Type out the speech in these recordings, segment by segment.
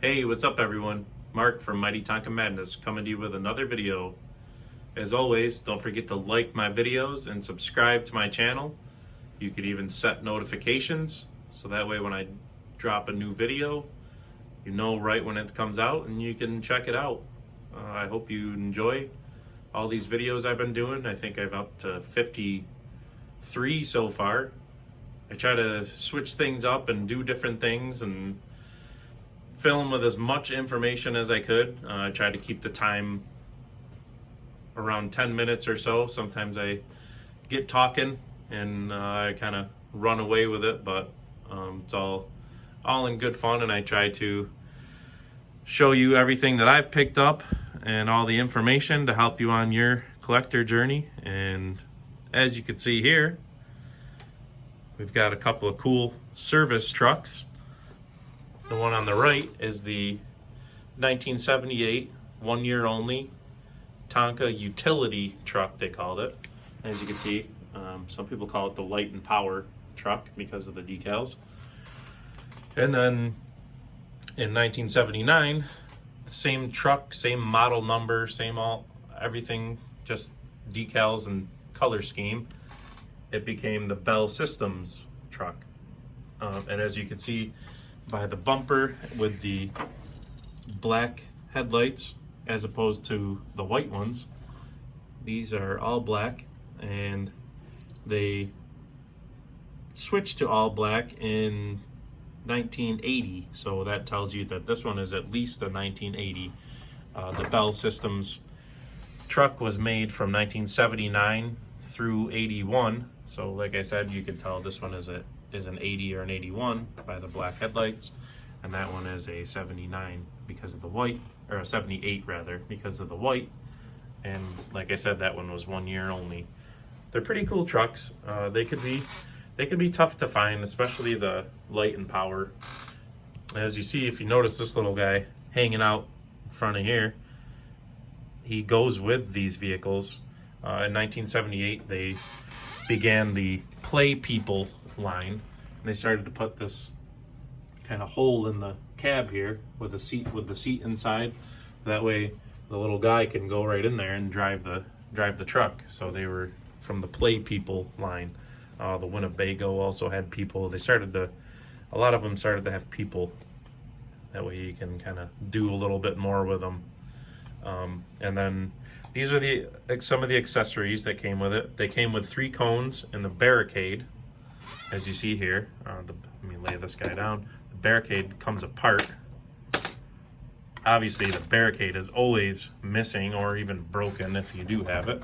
Hey, what's up everyone? Mark from Mighty Tonka Madness coming to you with another video. As always, don't forget to like my videos and subscribe to my channel. You could even set notifications so that way when I drop a new video, you know right when it comes out and you can check it out. I hope you enjoy all these videos I've been doing. I think I've up to 53 so far. I try to switch things up and do different things and film with as much information as I could. I try to keep the time around 10 minutes or so. Sometimes I get talking and I kind of run away with it, but it's all in good fun, and I try to show you everything that I've picked up and all the information to help you on your collector journey. And as you can see here, we've got a couple of cool service trucks. The one on the right is the 1978 1 year only Tonka utility truck, they called it. As you can see, some people call it the light and power truck because of the decals. And then in 1979, same truck, same model number, same everything, just decals and color scheme. It became the Bell Systems truck. And as you can see by the bumper with the black headlights as opposed to the white ones, these are all black, and they switched to all black in 1980, so that tells you that this one is at least a 1980. The Bell Systems truck was made from 1979 through 81, so like I said, you could tell this one is an 80 or an 81 by the black headlights, and that one is a 79 because of the white, or a 78 rather, because of the white. And like I said, that one was 1 year only. They're pretty cool trucks. They could be tough to find, especially the light and power. As you see, if you notice this little guy hanging out in front of here, he goes with these vehicles. In 1978, they began the Play People line, and they started to put this kind of hole in the cab here with the seat inside. That way the little guy can go right in there and drive the truck. So they were from the Play People line. The Winnebago also had people. A lot of them started to have people. That way you can kind of do a little bit more with them. And then these are some of the accessories that came with it. They came with 3 cones and the barricade, as you see here. Let me lay this guy down. The barricade comes apart. Obviously the barricade is always missing or even broken if you do have it.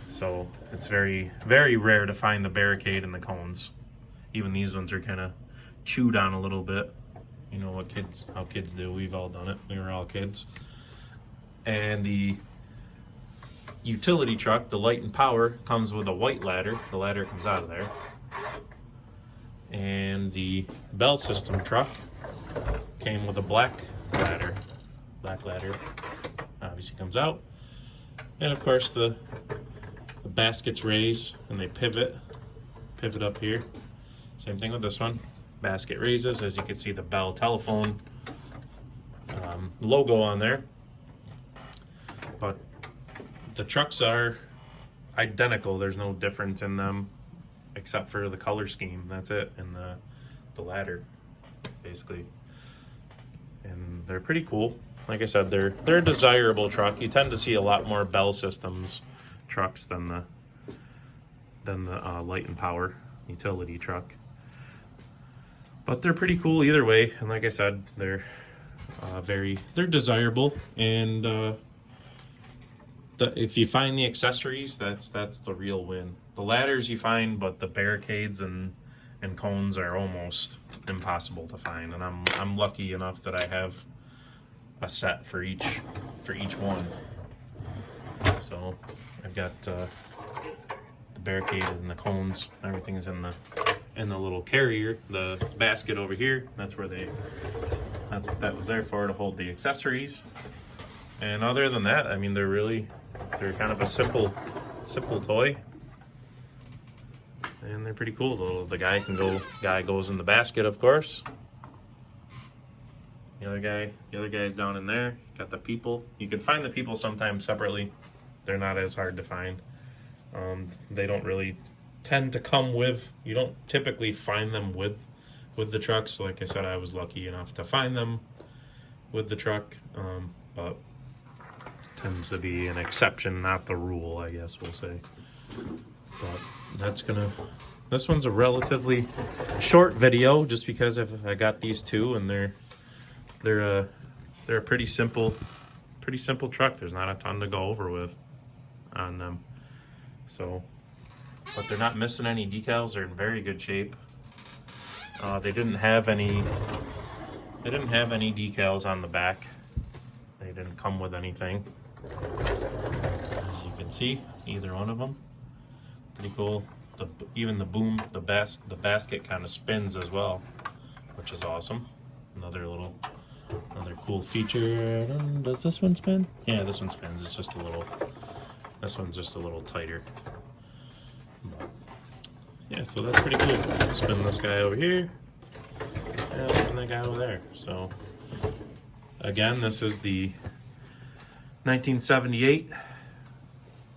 So it's very, very rare to find the barricade and the cones. Even these ones are kind of chewed on a little bit. You know how kids do. We've all done it. We were all kids. And the utility truck, the light and power, comes with a white ladder. The ladder comes out of there. And the Bell System truck came with a black ladder. Black ladder obviously comes out. And of course the baskets raise and they pivot up here. Same thing with this one. Basket raises, as you can see the Bell telephone logo on there. But the trucks are identical. There's no difference in them except for the color scheme. That's it, and the ladder, basically. And they're pretty cool. Like I said, they're a desirable truck. You tend to see a lot more Bell Systems trucks than the light and power utility truck. But they're pretty cool either way. And like I said, they're desirable. And if you find the accessories, that's the real win. The ladders you find, but the barricades and cones are almost impossible to find. And I'm lucky enough that I have a set for each one. So I've got the barricade and the cones. Everything is in the little carrier, the basket over here. That's what that was there for, to hold the accessories. And other than that, I mean, they're kind of a simple toy. And they're pretty cool. The guy goes in the basket, of course. The other guy's down in there. Got the people. You can find the people sometimes separately. They're not as hard to find. They don't really tend to come with. You don't typically find them with the trucks. Like I said, I was lucky enough to find them with the truck, but tends to be an exception, not the rule, I guess we'll say. But this one's a relatively short video, just because I got these two, and they're a pretty simple truck. There's not a ton to go over with on them. So, but they're not missing any decals. They're in very good shape. They didn't have any decals on the back. They didn't come with anything. As you can see, either one of them. Pretty cool. Even the boom, the basket kind of spins as well, which is awesome. Another cool feature. Does this one spin? Yeah, this one spins. It's just a little. This one's just a little tighter. But, yeah, so that's pretty cool. Spin this guy over here, and spin that guy over there. So again, this is the 1978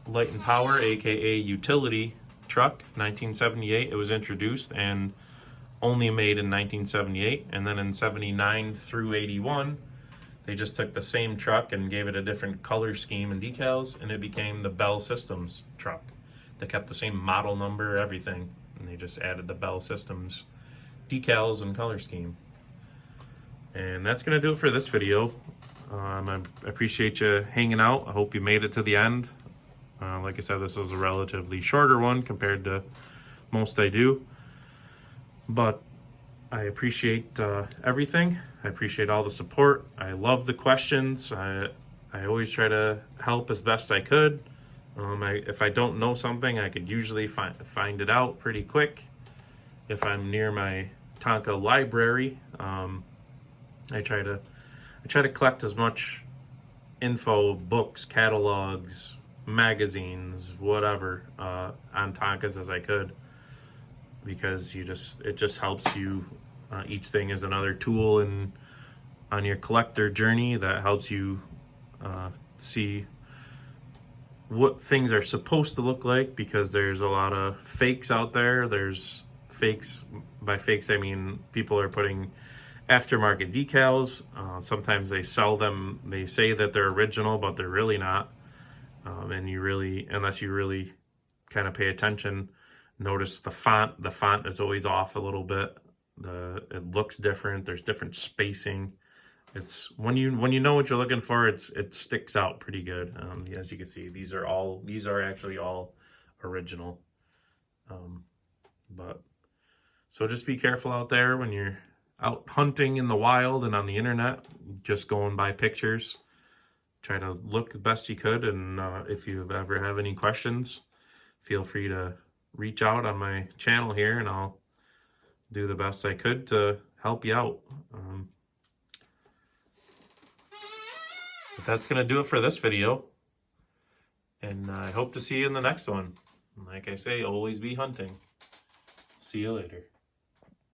Light and Power, aka utility truck. 1978 it was introduced and only made in 1978, and then in 79 through 81 they just took the same truck and gave it a different color scheme and decals, and it became the Bell Systems truck. They kept the same model number, everything, and they just added the Bell Systems decals and color scheme. And that's gonna do it for this video. I appreciate you hanging out. I hope you made it to the end. Like I said, this was a relatively shorter one compared to most I do, but I appreciate everything. I appreciate all the support. I love the questions. I always try to help as best I could. If I don't know something, I could usually find it out pretty quick. If I'm near my Tonka library, I try to collect as much info, books, catalogs, magazines, whatever, on Tonkas as I could, because it just helps you. Each thing is another tool on your collector journey that helps you see what things are supposed to look like, because there's a lot of fakes out there. There's fakes. By fakes I mean people are putting aftermarket decals. Sometimes they sell them, they say that they're original, but they're really not. And unless you really kind of pay attention, notice the font. The font is always off a little bit. It looks different. There's different spacing. It's when you know what you're looking for, it sticks out pretty good. As you can see, these are actually all original. But so just be careful out there when you're out hunting in the wild and on the internet, just going by pictures. Try to look the best you could, and if you ever have any questions, feel free to reach out on my channel here, and I'll do the best I could to help you out. But that's going to do it for this video, and I hope to see you in the next one. Like I say, always be hunting. See you later.